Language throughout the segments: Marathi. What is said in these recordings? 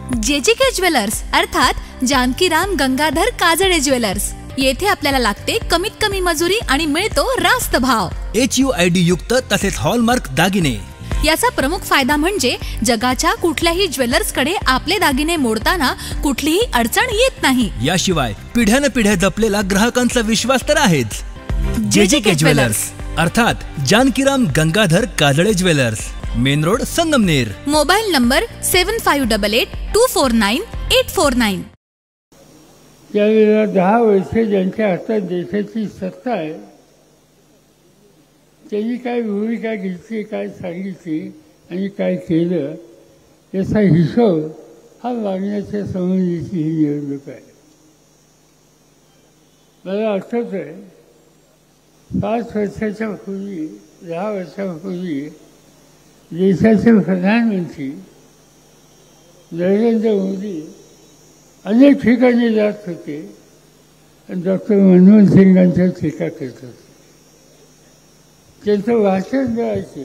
JJK ज्वेलर्स अर्थात जानकीराम गंगाधर काजळे ज्वेलर्स. येथे आपल्याला लागते कमीत कमी मजुरी आणि मिळतो रास्त भाव. HUID युक्त तसेच हॉलमार्क दागिने. याचा प्रमुख फायदा म्हणजे जगाच्या कुठल्याही ज्वेलर्स कडे आपले दागिने मोडताना कुठलीही अडचण येत नाही. याशिवाय पिढ्यानपिढ्या जपलेला ग्राहकांचा विश्वास तर आहेच. JJK ज्वेलर्स अर्थात Janakiram Gangadhar Kajale jewellers, main road, Sangamner. Mobile number 7588249849. त्यावेळेला 10 वर्षे ज्यांच्या हातात देशाची सत्ता आहे त्यांनी काय भूमिका घेतली, काय सांगितली आणि काय केलं याचा हिशोब हा मागण्याच्या संबंधीची ही निवडणूक आहे. मला आठवत आहे 5 वर्षाच्या पूर्वी, 10 वर्षापूर्वी देशाचे प्रधानमंत्री नरेंद्र मोदी अनेक ठिकाणी जात होते आणि डॉक्टर मनमोहन सिंगांच्या टीका करत होते. त्यांचं भाषण द्यायचे.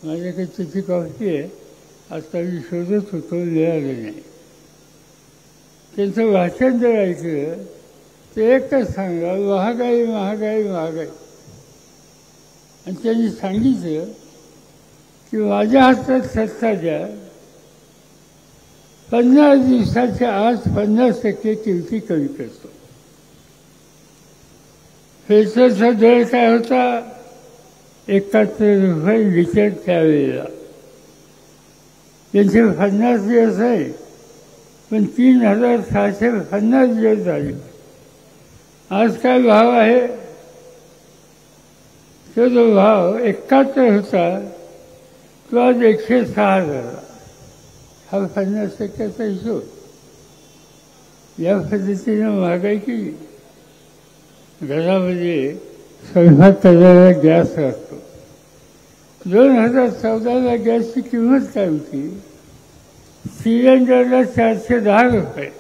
माझ्याकडे त्याची कॉपी आहे, आता मी शोधत होतो, मिळालं नाही. त्यांचं भाषण द्यायचं ते एकच सांगा, महागाई महागाई महागाई. आणि त्यांनी सांगितलं की माझ्या हातात सत्ता द्या, 50 दिवसाच्या आत 50% किमती कमी करतो. पेट्रोलचा दर काय होता? 71 रुपये लिटर त्यावेळेला. त्यांचे 50 दिवस आहे, पण 3650 दिवस झाले. आज काय भाव आहे? तो जो भाव 71 होता तो आज 106 झाला. हा 50%चा हिशोब. या पद्धतीनं महागाई केली. घरामध्ये स्वयंपाक करायला गॅस लागतो. 2014ला गॅसची किंमत काय होती? सिलेंडरला 410 रुपये.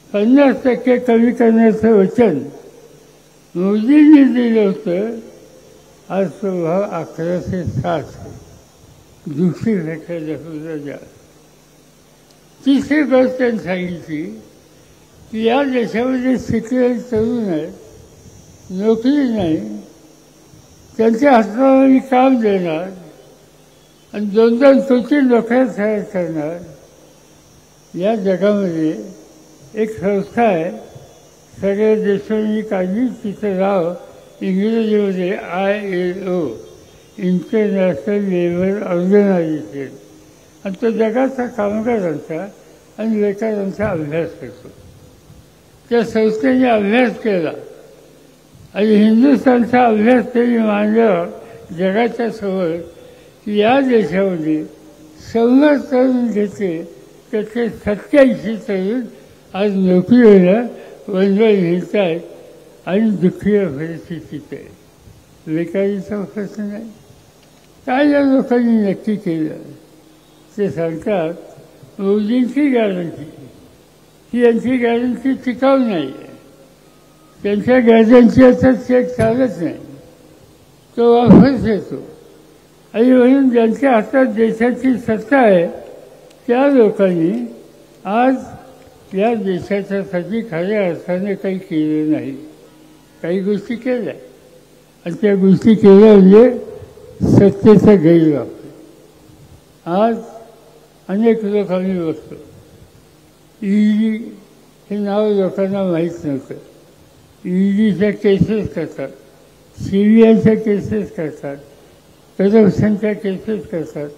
50% कमी करण्याचं वचन मोदींनी दिलं होतं. आज तो भाव 1160. दुसरी भेटायला सुद्धा द्या. तिसरी गोष्ट त्यांनी सांगितली की या देशामध्ये शिकलेले तरुण आहेत, नोकरी नाही, त्यांच्या हाताला मी काम देणार आणि 2-2 कोटी नोकऱ्या तयार करणार. या जगामध्ये एक संस्था आहे, सगळ्या देशांनी काढली, तिचं नाव इंग्रजीमध्ये ILO, इंटरनॅशनल लेबर ऑर्गनायझेशन. आणि तो जगाचा कामगारांचा आणि बेकारांचा अभ्यास करतो. त्या संस्थेने अभ्यास केला आणि हिंदुस्थानचा अभ्यास त्यांनी मांडला जगाच्या समोर की या देशामध्ये 100 तरुण घेतले त्याचे 87 तरुण आज नोकरीला वंजळ घेत आहेत आणि दुःखी परिस्थितीत आहे. बेकारीचा प्रश्न नाही. काय या लोकांनी नक्की केलं ते सांगतात. मोदींची गॅरंटी ही यांची गॅरंटी टिकाऊ नाही आहे. त्यांच्या गॅरंटी आता चेक चालत नाही, तो वापस येतो. आणि म्हणून ज्यांच्या हातात देशाची सत्ता आहे त्या लोकांनी आज या देशाच्यासाठी खऱ्या अर्थाने काही केलं नाही. काही गोष्टी केल्या आणि त्या गोष्टी केल्या म्हणजे सत्तेचा गैरवापर. आज अनेक लोक आम्ही बघतो, ED हे नाव लोकांना माहीत नव्हतं. EDच्या केसेस करतात, CBIच्या केसेस करतात, करप्शनच्या केसेस करतात,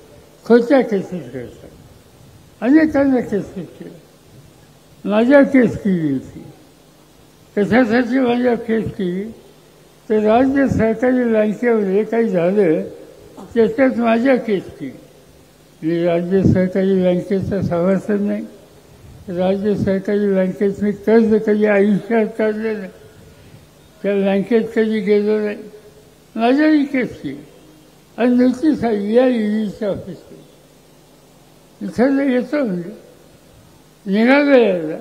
खोट्या केसेस करतात. अनेकांना केसेस केल्या. माझ्या केस केली होती. कशासाठी माझ्या केस केली तर राज्य सरकारी बँकेमध्ये काही झालं त्याच्यात माझ्या केस केली. मी राज्य सहकारी बँकेचा सभासद नाही. राज्य सहकारी बँकेत मी कर्ज कधी आयुष्यात काढलं नाही. त्या बँकेत कधी गेलो नाही. माझ्याही केस केली आणि नोटीस आली या EDच्या ऑफिसमध्ये. इथं येतो म्हणजे निघालो यायला.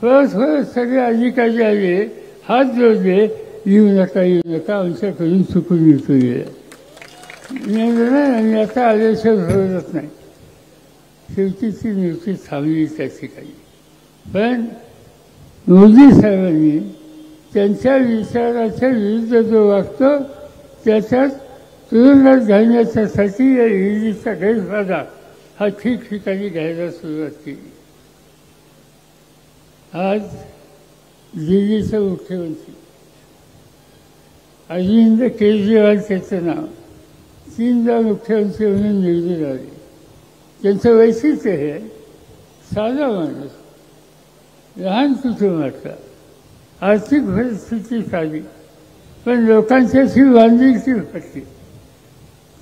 थोडं सगळे अधिकारी आले, हात जोडले, येऊ नका आमच्याकडून चुकून येतो गेला. मी आता आल्याशिवाय होतच नाही. शेवटी ती नियुक्ती थांबली त्या ठिकाणी. पण मोदी साहेबांनी त्यांच्या विचाराच्या विरुद्ध जो वागतो त्याच्यात तुरुंगात घालण्याच्यासाठी या ईडीचा गैरफायदा हा ठिकठिकाणी घ्यायला सुरुवात केली. आज दिल्लीचे मुख्यमंत्री अरविंद केजरीवाल त्याचं नाव 3दा मुख्यमंत्री म्हणून निवडून आले. त्यांचं वैशिष्ट्य हे साधा माणूस, लहान कुटुंबातला, आर्थिक परिस्थिती साधी, पण लोकांच्याशी बांधिलकी पटली.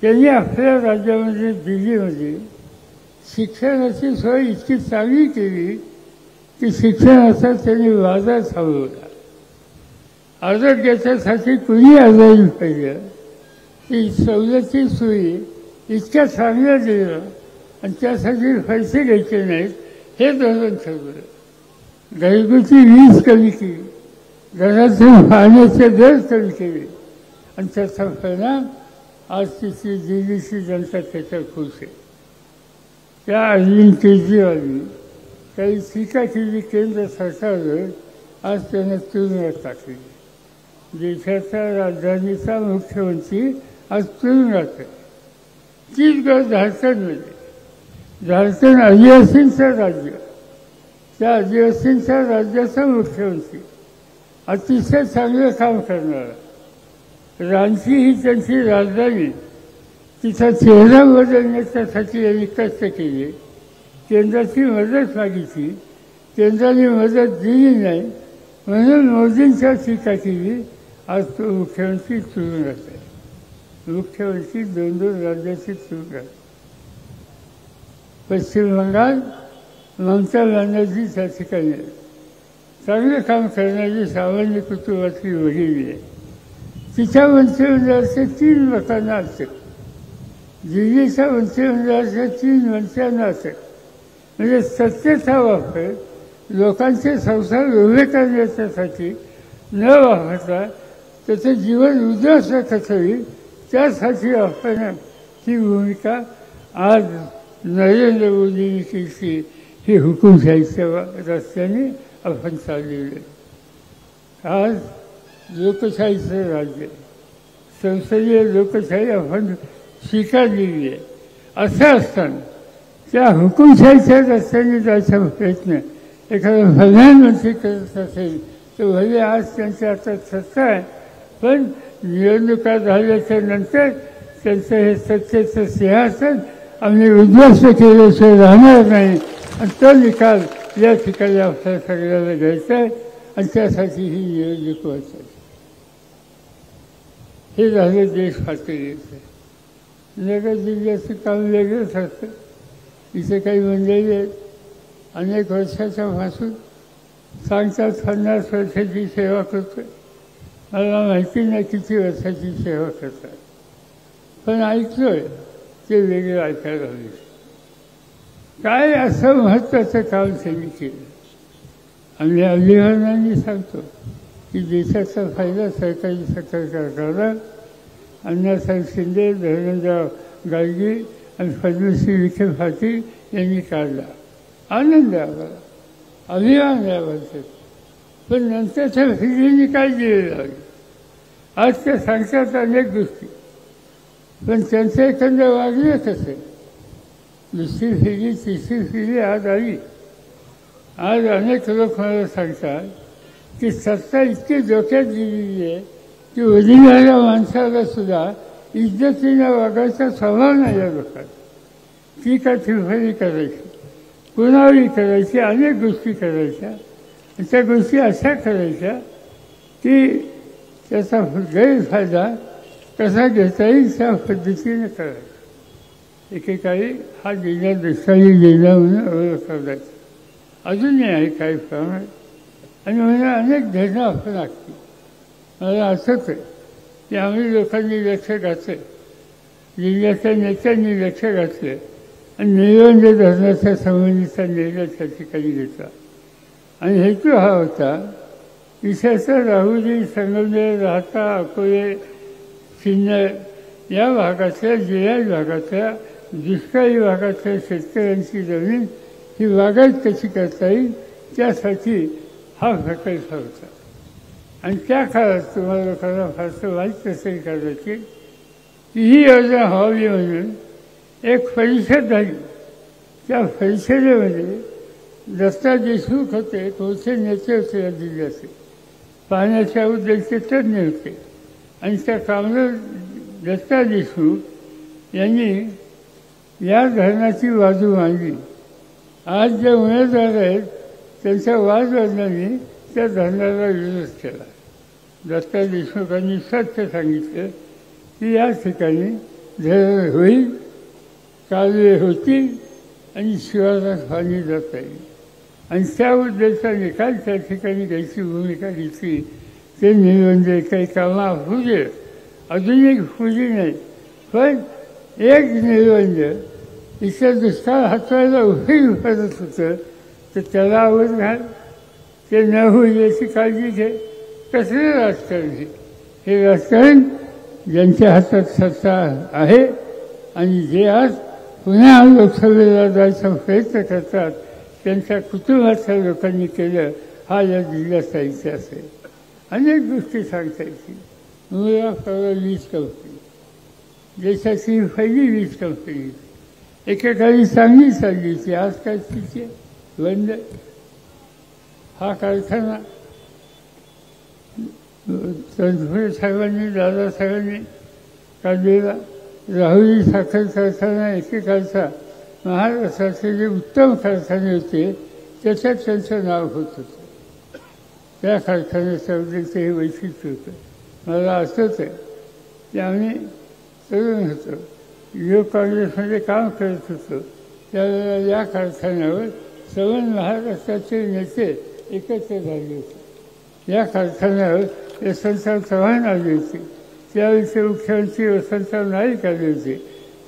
त्यांनी आपल्या राज्यामध्ये दिल्लीमध्ये शिक्षणाची सोय इतकी चांगली केली की शिक्षणाचा त्यांनी वादा थांबवला. आरोग्याच्यासाठी कुणी आजारी पाहिलं की सवलती सोयी इतक्या चांगल्या दिल्या आणि त्यासाठी पैसे घ्यायचे नाहीत हे धोरण ठरवलं. घरगुती वीज कमी केली, घरातून पाण्याचे दर कमी केले आणि त्याचा परिणाम आज तिथली दिल्लीची जनता त्याच्यावर खुश आहे. त्या अरविंद केजरीवालनी काही टीका केली केंद्र सरकारवर, आज त्यांना तुरुंगात टाकली. देशाच्या राजधानीचा मुख्यमंत्री आज तुरुंगात आहे. तीच गोष्ट झारखंडमध्ये. झारखंड आदिवासींचं राज्य, त्या आदिवासींच्या राज्याचा मुख्यमंत्री अतिशय चांगलं काम करणारा. रांची ही त्यांची राजधानी, तिचा चेहरा बदलण्याच्यासाठी यांनी कष्ट केले. केंद्राची मदत मागितली, केंद्राने मदत दिली नाही म्हणून मोदींच्या टीका केली. आज तो मुख्यमंत्री तुरुंगात आहे. मुख्यमंत्री 2 राज्याची तुरुंगात. पश्चिम बंगाल ममता बॅनर्जी त्या ठिकाणी आहे. चांगलं काम करणारी सामान्य कुटुंबातली वडील आहे. तिच्या मंत्रिमंडळाचे 3 लोकांना असेल, दिल्लीच्या मंत्रिमंडळाच्या 3 मंत्र्यांना असेल. म्हणजे सत्तेचा वापर लोकांचे संसार उभे करण्याच्यासाठी न वापरता त्याचं जीवन उद्ध्वस्त कसं होईल त्यासाठी वापरणं ही भूमिका आज नरेंद्र मोदींनी केली. ही हुकुमशाहीच्या रस्त्याने आपण चाललेलं आहे. आज लोकशाहीचं राज्य, संसदीय लोकशाही आपण स्वीकारलेली आहे. असं असताना त्या हुकुमशाहीच्या रस्त्याने जायचा प्रयत्न एखादा प्रधानमंत्री करत असेल तर भले आज त्यांच्या हातात सत्ता आहे, पण निवडणुका झाल्याच्या नंतर त्यांचं हे सत्तेचं सिंहासन आम्ही उद्ध्वस्त केल्याशिवाय राहणार नाही. आणि तो निकाल या ठिकाणी आपल्या सगळ्याला घ्यायचा आहे आणि त्यासाठी ही निवडणूक व्हायची. हे झालं देश पातळीचं. नगर जिल्ह्याचं काम वेगळंच असतं. इथे काही मंडळी आहेत अनेक वर्षाच्या पासून सांगतात 50 वर्षाची सेवा करतो. मला माहिती नाही किती वर्षाची सेवा करतात, पण ऐकलो आहे ते वेगळं ऐकायला हवे. काय असं महत्त्वाचं काम त्यांनी केलं. आम्ही अभिमानाने सांगतो की देशाचा फायदा सरकारी सरकारला अण्णासाहेब शिंदे, धर्मेंद्रराव गाडगे आणि पद्मश्री विखे पाटील यांनी काढला. आनंद आहे आम्हाला, अभिमान आहे आम्हाला. पण नंतरच्या पिढीने काय दिलेलं आहे. आज ते सांगतात अनेक गोष्टी, पण त्यांचं एखादं वागलं कसं. दुसरी पिढी, तिसरी पिढी आज आली. आज अनेक लोक मला सांगतात की सत्ता इतकी डोक्यात गेलेली आहे की वडिलांच्या माणसाला सुद्धा इज्जतीनं वागायचा स्वभाव नाही या लोकांना. ती का टिप्पणी करायची, कुणावरही करायची, अनेक गोष्टी करायच्या. त्या गोष्टी अशा करायच्या की त्याचा गैरफायदा कसा घेता येईल त्या पद्धतीने करायचा. एकेकाळी हा जिल्हा दुष्काळी जिल्हा म्हणून ओळखला जायचा. अजूनही आहे काही प्रमाणात. आणि म्हणून अनेक धरणं आपण आखली. मला असंच आहे की आम्ही लोकांनी लक्ष घातलं, जिल्ह्याच्या नेत्यांनी लक्ष घातलं आणि निळवंडे धरणाच्या संबंधीचा निर्णय त्या ठिकाणी घेतला. आणि हेतू हा होता विशेषतः राहुरी, संगमनेर, राहता, अकोले, सिन्नर या भागातल्या जिल्हा भागातल्या दुष्काळी भागातल्या शेतकऱ्यांची जमीन ही बागायत कशी करता येईल त्यासाठी हा प्रकल्प होता. आणि त्या काळात तुम्हाला लोकांना फारसं माहीत नसेल कदाचित की ही योजना व्हावी म्हणून एक परिषद झाली. त्या परिषदेमध्ये दत्ता देशमुख होते, थोडसे नेते होते या जिल्ह्याचे, पाण्याच्या उद्देशाचे तज्ज्ञ होते. आणि त्या कामगार दत्ता देशमुख यांनी या धरणाची बाजू मांडली. आज जे उमेदवार आहेत त्यांच्या वादवादांनी त्या धरणाला विरोध केला. दत्ता देशमुखांनी सत्य सांगितलं की या ठिकाणी धरण होईल, कालवे होतील आणि शिवारात पाणी जाता येईल. आणि त्या उद्देशाने काल त्या ठिकाणी घ्यायची भूमिका घेतली. ते निबंध काही कामं होऊ दे, अजून एक फुली नाही, पण एक निबंध इथं दुष्काळ हाताळायला उपयोग करत होतं तर त्याला आवड घाल, ते न होईल याची काळजी घे. कसलं राजकारण हे राजकारण ज्यांच्या हातात सत्ता आहे आणि जे आज पुन्हा लोकसभेला जायचा प्रयत्न करतात त्यांच्या कुटुंबातल्या लोकांनी केलं हा या जिल्ह्याचा इतिहास आहे. अनेक गोष्टी सांगता येतील. मुळा वीज कंपनी देशाची पहिली वीज कंपनी एकेकाळी चांगली चालली होती, आज काय स्थिती आहे? बंद. हा कारखाना तनपुरे साहेबांनी, दादासाहेबांनी काढलेला राहुरी साखर कारखाना एकेकाळचा महाराष्ट्राचे जे उत्तम कारखाने होते त्याच्यात त्यांचं नाव होत होतं. त्या कारखान्याच्याबद्दलचं हे वैशिष्ट्य होतं. मला आठवत आहे की आम्ही तरुण होतो, युवक काँग्रेसमध्ये काम करत होतो, त्यावेळेला या कारखान्यावर सवन महाराष्ट्राचे नेते एकत्र झाले होते. या कारखान्यावर यशवंतराव चव्हाण आले होते, त्यावेळेचे मुख्यमंत्री वसंतराव नाईक आले होते,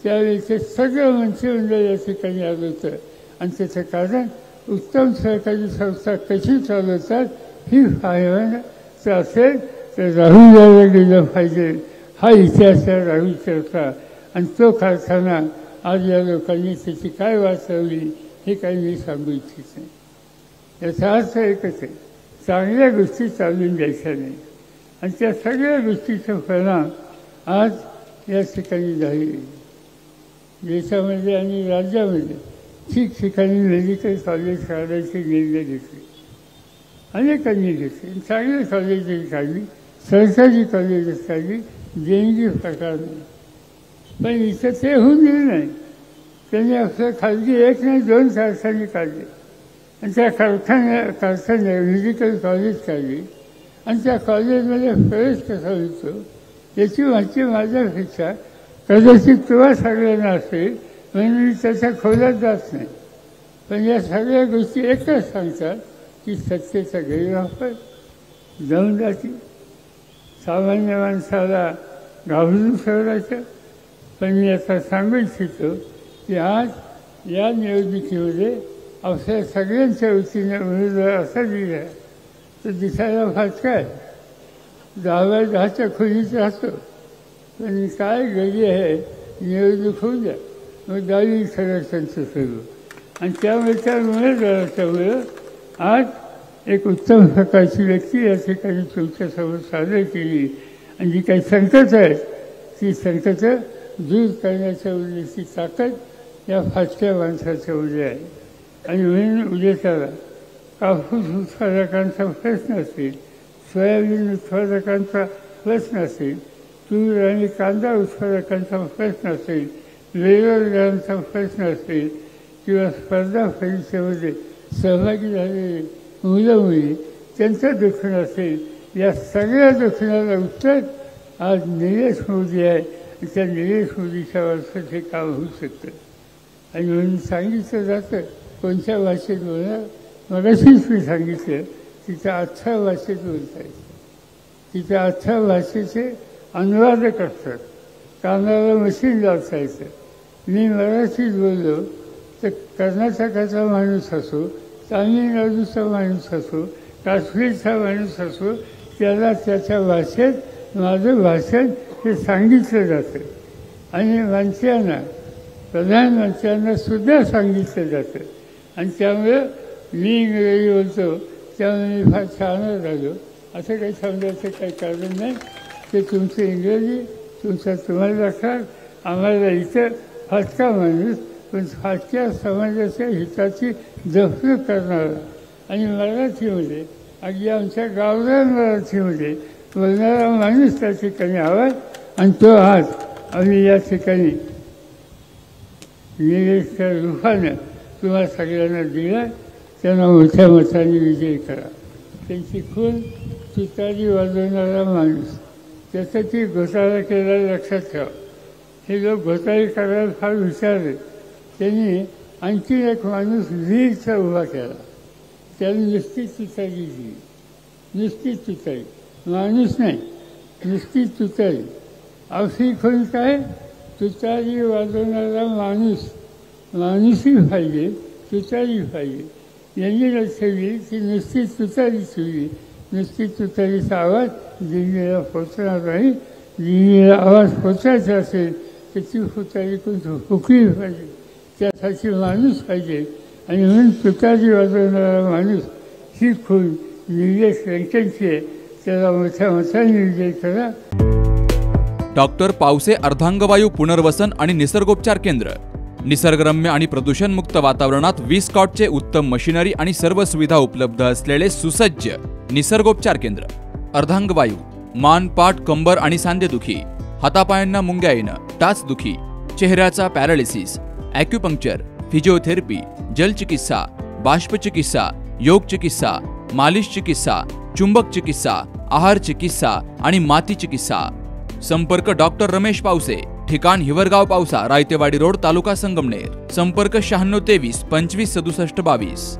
त्यावेळेचे सगळं मंत्रिमंडळ या ठिकाणी आलं होतं. आणि त्याचं कारण उत्तम सहकारी संस्था कशी चालवतात ही पाहायचं असेल तर राहुल गेलं पाहिजे. हा इतिहास आहे राहुलचा होता. आणि तो कारखाना आज या लोकांनी त्याची काय वाचवली हे काही मी सांगू इच्छित नाही. याचा अर्थ एकच आहे, चांगल्या गोष्टी चालून द्यायच्या नाही. आणि त्या सगळ्या गोष्टीचा परिणाम आज या ठिकाणी झाले. देशामध्ये आणि राज्यामध्ये ठिकठिकाणी मेडिकल कॉलेज काढायचे निर्णय घेतले, अनेकांनी घेतले. चांगली कॉलेजेस काढली, सरकारी कॉलेजेस काढली, देणगी प्रकार नाही. पण इथं ते होऊन गेले नाही. त्यांनी आपलं खाजगी एक नाही 2 कारखाने काढले आणि त्या कारखान्या मेडिकल कॉलेज काढली. आणि त्या कॉलेजमध्ये प्रवेश कसा होतो याची माहिती माझ्यापेक्षा कदाचित तुला सगळ्यांना असेल म्हणून मी त्याच्या खोलात जात नाही. पण या सगळ्या गोष्टी एकच सांगतात की सत्तेचा गैरवापर जाऊन जाते. सामान्य माणसाला घाबरून सोडायचं. पण मी आता सांगू इच्छितो की आज या निवडणुकीमध्ये आपल्या सगळ्यांच्या वतीने उमेदवार असा दिला तर दिसायला फाटका आहे. 10/10च्या खोलीत राहतो. पण काय गडी आहे, निवडणूक होऊ द्या मग 10वी सदस्यांचं सर्व. आणि त्यामुळे त्या उमेदवाराच्यामुळं आज एक उत्तम प्रकारची व्यक्ती या ठिकाणी तुमच्यासमोर सादर केली. आणि जी काही संकट आहेत ती संकटं दूर करण्याच्या उद्देशाची ताकद या फाटक्या माणसाच्यामध्ये आहे. आणि म्हणून उद्देशाला कापूस उत्पादकांचा प्रश्न असेल, सोयाबीन उत्पादकांचा प्रश्न असेल, तूर आणि कांदा उत्पादकांचा प्रश्न असेल, बेरोजगारांचा प्रश्न असेल किंवा स्पर्धा परीक्षेमध्ये सहभागी झालेले मुलं मुली त्यांचं दुखणं असेल, या सगळ्या दुखण्याला उत्तर आज निलेश मोदी आहे. त्या निलेश मोदीच्या वारसात हे काम होऊ शकतं. आणि म्हणून सांगितलं जातं कोणत्या भाषेत बोलणार. मगाशीच मी सांगितलं तिच्या 18 भाषेत बोलता येतं. तिच्या 18 भाषेचे अनुवादक असतात. कानाला मशीन लावता येतं. मी मराठीत बोललो तर कर्नाटकाचा माणूस असो, तामिळनाडूचा माणूस असो, काश्मीरचा माणूस असो, त्याला त्याच्या भाषेत माझं भाषण हे सांगितलं जातं. आणि माणसांना प्रधानमंत्र्यांना सुद्धा सांगितलं जातं. आणि त्यामुळे मी इंग्रजी बोलतो त्यामुळे मी फार छानच झालो असं काही समजायचं काही कारण नाही. ते तुमचं इंग्रजी तुम्हाला लक्षात, आम्हाला इथं फाटका माणूस पण फाटक्या समाजाच्या हिताची जपणूक करणारा आणि मराठीमध्ये अगदी आमच्या गावरान मराठीमध्ये बोलणारा माणूस त्या ठिकाणी हवा. आणि तो हात आम्ही या ठिकाणी निलेशच्या रूपानं तुम्हाला सगळ्यांना दिला. त्यांना मोठ्या मताने विजयी करा. त्यांची खून तुतारी वाजवणारा माणूस, त्याचा ती घोटाळा केला लक्षात ठेवा. हे लोक घोटाळे करायला फार हुशार आहेत. त्यांनी आणखी एक माणूस वीरचा उभा केला. त्याने नुसतीच तुतारी दिली, नुसतीच तुतारी, माणूस नाही, नुसतीच तुतारी. अवशी खून काय, तुतारी वाजवणारा माणूस, माणूसही पाहिजे, तुतारी पाहिजे. यांनी लक्ष दिली की नुसतीच तुतारी ठेवली. नुसतीच तुतारीचा आवाज दिल्लीला पोचणार नाही. दिल्लीला आवाज पोचायचा असेल तर ती तुतारी कोण फुकली पाहिजे, त्यासाठी माणूस पाहिजे. आणि म्हणून तुतारी वाजवणारा माणूस ही खून निलेश लंकेंची आहे. त्याला मोठ्या मताने विजय करा. डॉक्टर पावसे अर्धांगवायू पुनर्वसन आणि निसर्गोपचार केंद्र. निसर्गरम्य आणि प्रदूषणमुक्त वातावरणात 20 कॉटचे उत्तम मशिनरी आणि सर्व सुविधा उपलब्ध असलेले सुसज्ज निसर्गोपचार केंद्र. अर्धांगवायू, मान, पाठ, कंबर आणि सांधेदुखी, हातापायांना मुंग्या येणं, टाचदुखी, चेहऱ्याचा पॅरालिसिस, ॲक्युपंक्चर, फिजिओथेरपी, जलचिकित्सा, बाष्पचिकित्सा, योग चिकित्सा, मालिश चिकित्सा, चुंबक चिकित्सा, आहार चिकित्सा आणि माती चिकित्सा. संपर्क डॉक्टर रमेश पावसे, ठिकाण हिवरगाव पावसा, रायतेवाडी रोड, तालुका संगमनेर. संपर्क 9623 25 67 22.